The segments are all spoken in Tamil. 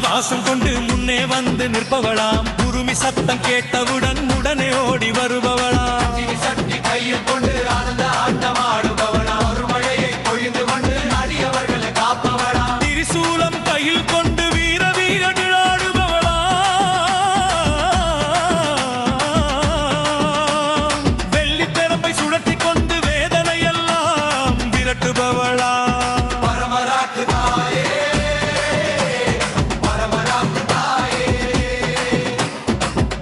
வாசம் கொண்டு முன்னே வந்து நிற்பவளாம் குருமி சத்தம் கேட்டவுடன் உடனே ஓடி வருபவளாம் சக்தி கையில் கொண்டு ஆனந்த ஆட்டமாடுபவளா ஒரு மழையை பொழிந்து கொண்டு அடியவர்களை காப்பவளா திரிசூலம் கையில் கொண்டு வீர வீர நிழாடுபவளா வெள்ளி பெரம்பை சுழற்றி கொண்டு வேதனை எல்லாம் விரட்டுபவளா பரமராக்கு தாயே பரமராக்கு தாயே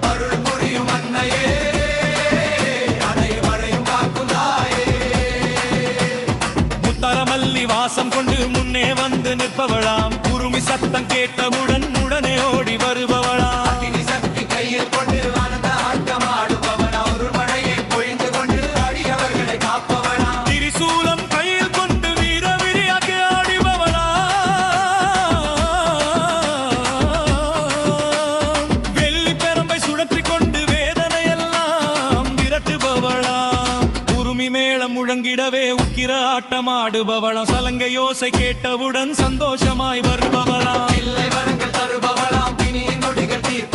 அருள் புரியும் அன்னையே அனைவரையும் காக்கும் தாயே முத்தரமல்லி வாசம் கொண்டு முன்னே வந்து நிற்பவளாம் குருமி சத்தம் கேட்டவுடன் உடனே ஓடி வருபவளாம் அக்னி சக்தி கையில் கொண்டு ஆனந்த ஆட்டமாடுபவளா ஒரு மழையை பொழிந்து கொண்டு அடியவர்களை காப்பவளா திரிசூலம் கையில் கொண்டு வீர விரியாக ஆடிபவளா வெள்ளி பெரம்பை சுழற்றி கொண்டு வேதனை எல்லாம் விரட்டுபவளா குருமி மேளம் முழங்கிடவே உக்கிர ஆட்டமாடுபவளா சலங்கை யோசை கேட்டவுடன் சந்தோஷமாய் வருபவளா இல்லை வரங்கள் தருபவளாம் பிணியின் நொடிகள் தீர்ப்பவளா